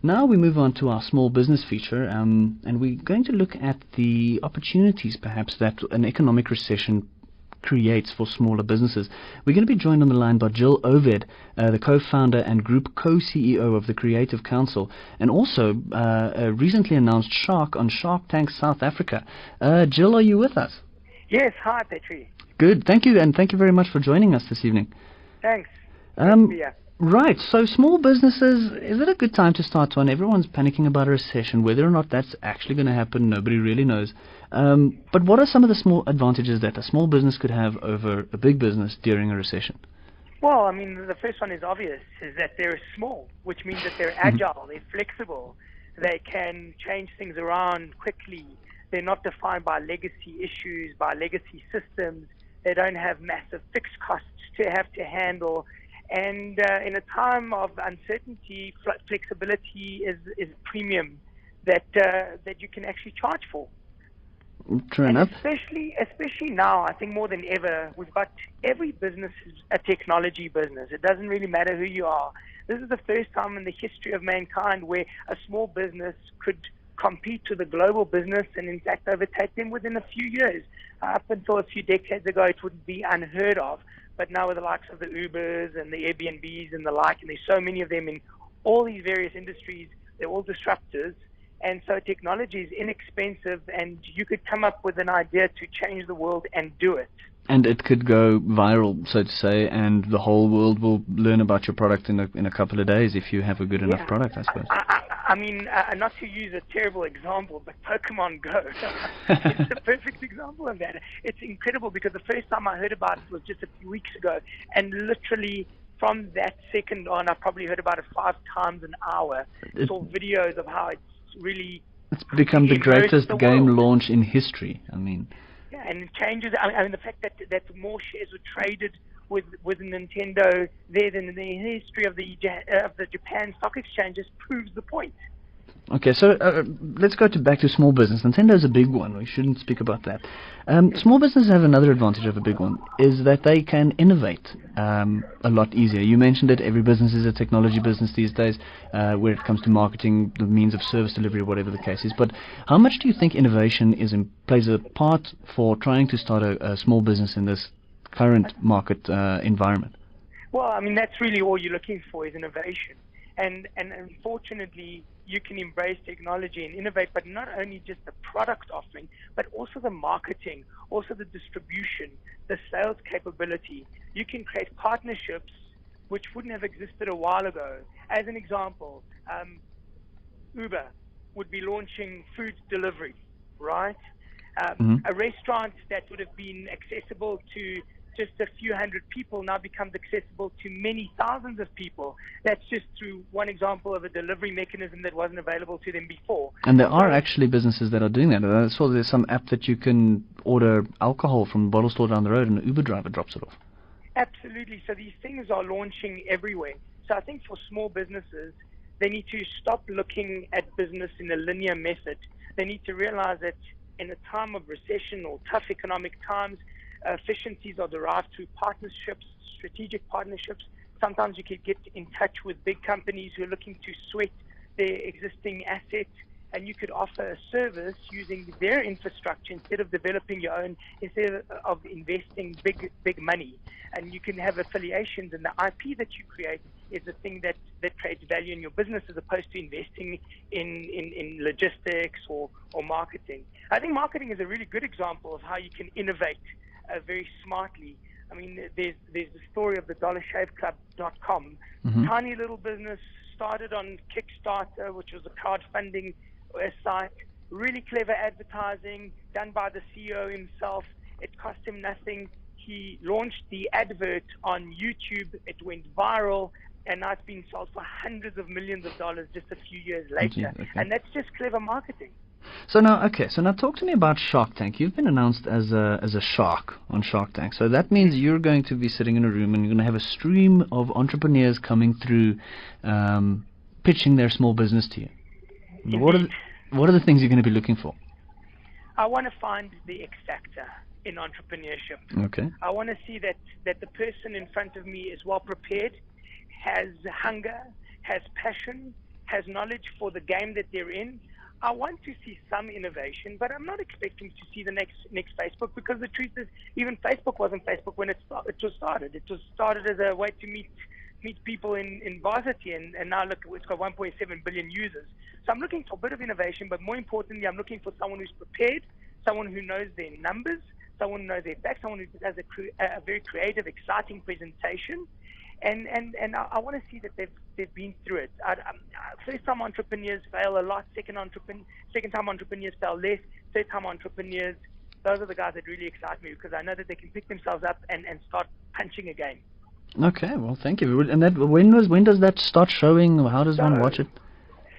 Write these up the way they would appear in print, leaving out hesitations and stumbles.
Now we move on to our small business feature, and we're going to look at the opportunities perhaps that an economic recession creates for smaller businesses. We're going to be joined on the line by Gil Oved, the co-founder and group co-CEO of the Creative Council, and also a recently announced shark on Shark Tank South Africa. Gil, are you with us? Yes, hi Petri. Good, thank you, and thank you very much for joining us this evening. Thanks. Right, so small businesses, is it a good time to start one? Everyone's panicking about a recession. Whether or not that's actually going to happen, nobody really knows. But what are some of the small advantages that a small business could have over a big business during a recession? Well, I mean, the first one is obvious, is that they're small, which means that they're agile, they're flexible, they can change things around quickly, they're not defined by legacy issues, by legacy systems, they don't have massive fixed costs to have to handle. And in a time of uncertainty, flexibility is a premium that you can actually charge for. True enough. Especially now, I think more than ever, we've got every business is a technology business. It doesn't really matter who you are. This is the first time in the history of mankind where a small business could compete to the global business and in fact overtake them within a few years. Up until a few decades ago, it would be unheard of. But now with the likes of the Ubers and the Airbnbs and the like, and there's so many of them in all these various industries, they're all disruptors. And so technology is inexpensive, and you could come up with an idea to change the world and do it. And it could go viral, so to say, and the whole world will learn about your product in a couple of days if you have a good enough product, I suppose. I mean, not to use a terrible example, but Pokemon Go it's a perfect example of that. It's incredible because the first time I heard about it was just a few weeks ago, and literally from that second on, I probably heard about it 5 times an hour. Saw videos of how it's become the greatest game launch in history. I mean, yeah, and it changes. I mean, the fact that more shares were traded with Nintendo there than in the history of the Japan stock exchanges proves the point. Okay, so let's go back to small business. Nintendo is a big one. We shouldn't speak about that. Small businesses have another advantage of a big one, is that they can innovate a lot easier. You mentioned it, every business is a technology business these days, where it comes to marketing, the means of service delivery, whatever the case is. But how much do you think innovation plays a part for trying to start a small business in this current market environment? Well, I mean, that's really all you're looking for is innovation. And unfortunately, you can embrace technology and innovate, but not only just the product offering, but also the marketing, also the distribution, the sales capability. You can create partnerships which wouldn't have existed a while ago. As an example, Uber would be launching food delivery, right? A restaurant that would have been accessible to just a few hundred people now becomes accessible to many thousands of people. That's just through one example of a delivery mechanism that wasn't available to them before. And there are actually businesses that are doing that. I saw there's some app that you can order alcohol from a bottle store down the road and an Uber driver drops it off. Absolutely. So these things are launching everywhere. So I think for small businesses, they need to stop looking at business in a linear method. They need to realize that in a time of recession or tough economic times, efficiencies are derived through partnerships, strategic partnerships. Sometimes you could get in touch with big companies who are looking to sweat their existing assets, and you could offer a service using their infrastructure instead of developing your own, instead of investing big money. And you can have affiliations, and the IP that you create is the thing that creates value in your business as opposed to investing in logistics or marketing. I think marketing is a really good example of how you can innovate very smartly. I mean, there's the story of the dollarshaveclub.com. Tiny little business, started on Kickstarter, which was a crowdfunding site. Really clever advertising done by the CEO himself. It cost him nothing. He launched the advert on YouTube. It went viral, and now it's being sold for hundreds of millions of dollars just a few years later. Okay. And that's just clever marketing. So now talk to me about Shark Tank. You've been announced as a shark on Shark Tank. So that means you're going to be sitting in a room and you're going to have a stream of entrepreneurs coming through, pitching their small business to you. What are the things you're going to be looking for? I want to find the X factor in entrepreneurship. Okay. I want to see that the person in front of me is well prepared, has hunger, has passion, has knowledge for the game that they're in. I want to see some innovation, but I'm not expecting to see the next Facebook, because the truth is, even Facebook wasn't Facebook when it was started. It was started as a way to meet people in varsity, and now look, it's got 1.7 billion users. So I'm looking for a bit of innovation, but more importantly, I'm looking for someone who's prepared, someone who knows their numbers, someone who knows their facts, someone who has a very creative, exciting presentation. And I want to see that they've been through it. First-time entrepreneurs fail a lot. Second-time entrepreneurs fail less. Third-time entrepreneurs, those are the guys that really excite me, because I know that they can pick themselves up and start punching again. Okay, well, thank you. And that when does that start showing? How does one watch it?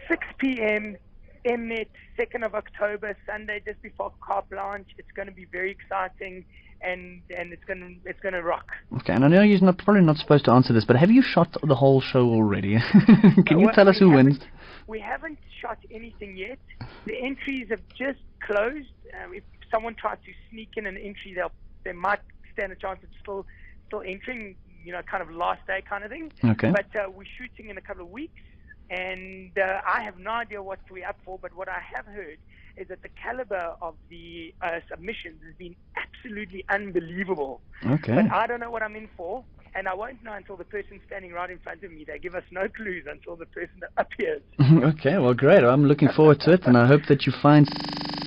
6 p.m. Mnet, 2nd of October, Sunday, just before carte blanche. It's going to be very exciting, and it's going to rock. Okay, and I know you're probably not supposed to answer this, but have you shot the whole show already? Can you tell us who wins? We haven't shot anything yet. The entries have just closed. If someone tries to sneak in an entry, they might stand a chance of still entering, kind of last day kind of thing. Okay. But we're shooting in a couple of weeks, and I have no idea what we're up for, but what I have heard is that the caliber of the submissions has been absolutely unbelievable. Okay. But I don't know what I'm in for, and I won't know until the person standing right in front of me. They give us no clues until the person appears. Okay, well, great. I'm looking forward to it, and I hope that you find